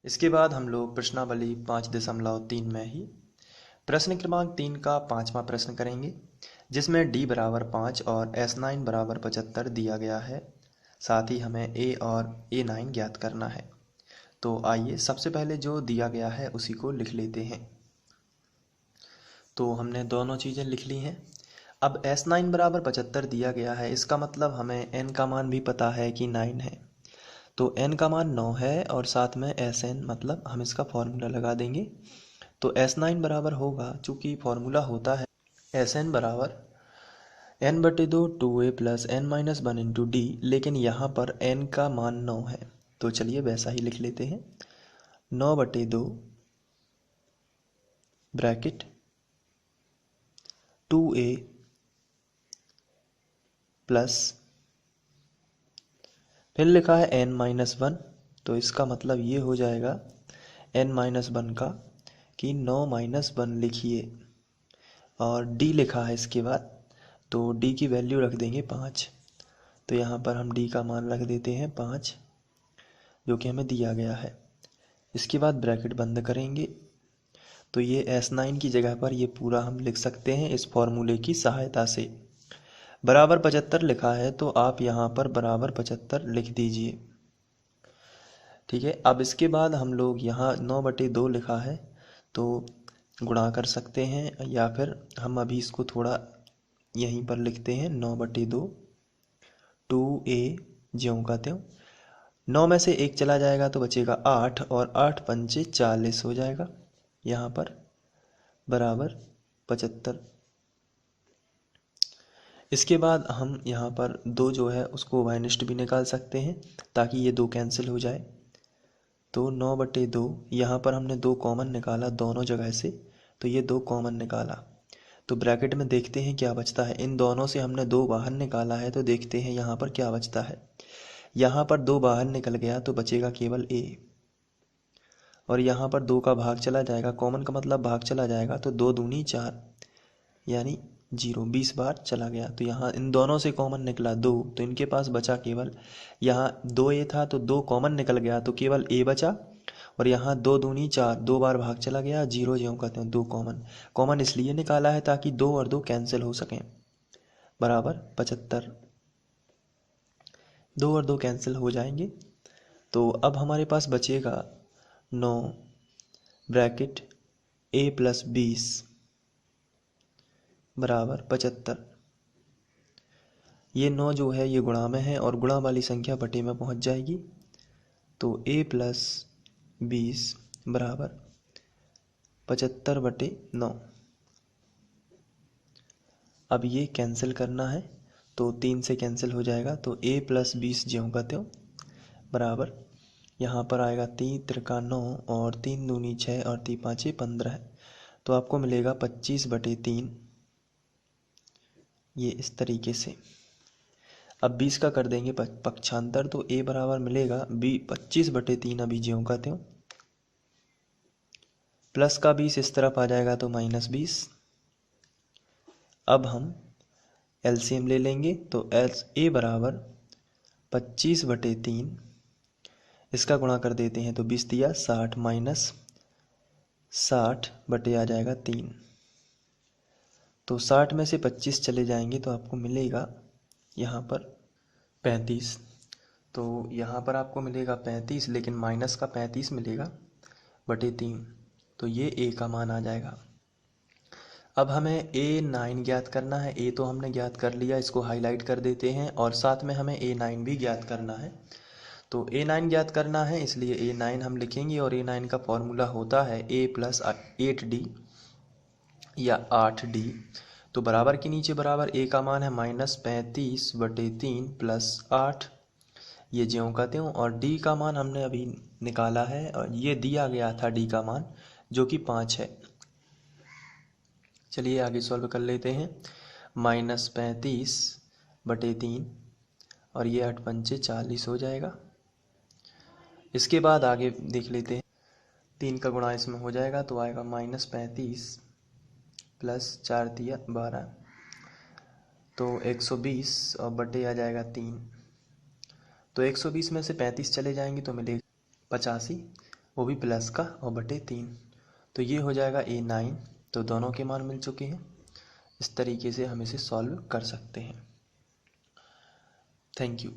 इसके बाद हम लोग प्रश्नावली 5.3 में ही प्रश्न क्रमांक 3 का 5वां प्रश्न करेंगे, जिसमें d बराबर 5 और S9 बराबर 75 दिया गया है। साथ ही हमें a और A9 ज्ञात करना है। तो आइए सबसे पहले जो दिया गया है उसी को लिख लेते हैं। तो हमने दोनों चीज़ें लिख ली हैं। अब S9 बराबर 75 दिया गया है, इसका मतलब हमें n का मान भी पता है कि 9 है। तो n का मान 9 है और साथ में Sn, मतलब हम इसका फॉर्मूला लगा देंगे। तो S9 बराबर होगा, चूँकि फॉर्मूला होता है Sn बराबर n/2 2a plus n-1 into D, लेकिन यहाँ पर n का मान 9 है। तो चलिए वैसा ही लिख लेते हैं, 9/2 ब्रैकेट 2a प्लस, फिर लिखा है n-1, तो इसका मतलब ये हो जाएगा n-1 का कि 9-1 लिखिए, और d लिखा है इसके बाद, तो d की वैल्यू रख देंगे 5। तो यहाँ पर हम d का मान रख देते हैं 5, जो कि हमें दिया गया है। इसके बाद ब्रैकेट बंद करेंगे, तो ये S9 की जगह पर ये पूरा हम लिख सकते हैं इस फॉर्मूले की सहायता से। बराबर 75 लिखा है, तो आप यहाँ पर बराबर 75 लिख दीजिए। ठीक है, अब इसके बाद हम लोग यहाँ 9/2 लिखा है, तो गुणा कर सकते हैं, या फिर हम अभी इसको थोड़ा यहीं पर लिखते हैं, 9/2 2a ज्यों का त्यों। 9 में से 1 चला जाएगा तो बचेगा 8, और 8 पंचे 40 हो जाएगा यहाँ पर, बराबर 75। इसके बाद हम यहाँ पर 2 जो है उसको वाइनिस्ट भी निकाल सकते हैं, ताकि ये 2 कैंसिल हो जाए। तो 9/2, यहाँ पर हमने 2 कॉमन निकाला दोनों जगह से, तो ये 2 कॉमन निकाला। तो ब्रैकेट में देखते हैं क्या बचता है। इन दोनों से हमने 2 बाहर निकाला है, तो देखते हैं यहाँ पर क्या बचता है। यहाँ पर 2 बाहर निकल गया तो बचेगा केवल a, और यहाँ पर 2 का भाग चला जाएगा, कॉमन का मतलब भाग चला जाएगा, तो 2 दूनी 4, यानी 0, 20 बार चला गया। तो यहाँ इन दोनों से कॉमन निकला 2, तो इनके पास बचा केवल, यहाँ 2a था तो 2 कॉमन निकल गया तो केवल a बचा, और यहाँ 2 दूनी 4, 2 बार भाग चला गया, 0 ज्यों कहते हैं 2 कॉमन। कॉमन इसलिए निकाला है ताकि 2 और 2 कैंसिल हो सकें, बराबर 75। 2 और 2 कैंसिल हो जाएंगे, तो अब हमारे पास बचेगा 9 ब्रैकेट a प्लस 20 बराबर 75। ये 9 जो है ये गुणा में है, और गुणा वाली संख्या बटे में पहुंच जाएगी, तो a प्लस 20 बराबर 75/9। अब ये कैंसिल करना है, तो 3 से कैंसिल हो जाएगा, तो a प्लस 20 ज्यों का त्यों बराबर, यहाँ पर आएगा 3 त्रिका 9, और 3 दूनी 6, और 3 पाँचे 15, तो आपको मिलेगा 25/3। ये इस तरीके से। अब 20 का कर देंगे पक्षांतर, तो a बराबर मिलेगा 25/3, अभी ज्यों का त्यों, प्लस का 20 इस तरफ आ जाएगा तो -20। अब हम एलसीएम ले लेंगे, तो a बराबर 25/3, इसका गुणा कर देते हैं, तो 20 दिया 60 माइनस 60 बटे आ जाएगा 3, तो 60 में से 25 चले जाएंगे तो आपको मिलेगा यहाँ पर 35। तो यहाँ पर आपको मिलेगा 35, लेकिन माइनस का 35 मिलेगा बटे 3, तो ये a का मान आ जाएगा। अब हमें A9 ज्ञात करना है। a तो हमने ज्ञात कर लिया, इसको हाईलाइट कर देते हैं, और साथ में हमें A9 भी ज्ञात करना है। तो A9 ज्ञात करना है, इसलिए A9 हम लिखेंगे, और A9 का फॉर्मूला होता है a प्लस 8d या 8d। तो बराबर के नीचे बराबर a का मान है -35/3 प्लस 8, ये ज्यों का त्यों, और d का मान हमने अभी निकाला है, और ये दिया गया था d का मान, जो कि 5 है। चलिए आगे सॉल्व कर लेते हैं। -35/3, और ये 8 पंचे 40 हो जाएगा। इसके बाद आगे देख लेते हैं, 3 का गुणा इसमें हो जाएगा, तो आएगा -35 प्लस 4 दिया 12, तो 120, और बटे आ जाएगा 3। तो 120 में से 35 चले जाएंगे तो मिलेगा 85, वो भी प्लस का और बटे 3। तो ये हो जाएगा A9। तो दोनों के मान मिल चुके हैं। इस तरीके से हम इसे सॉल्व कर सकते हैं। Thank you.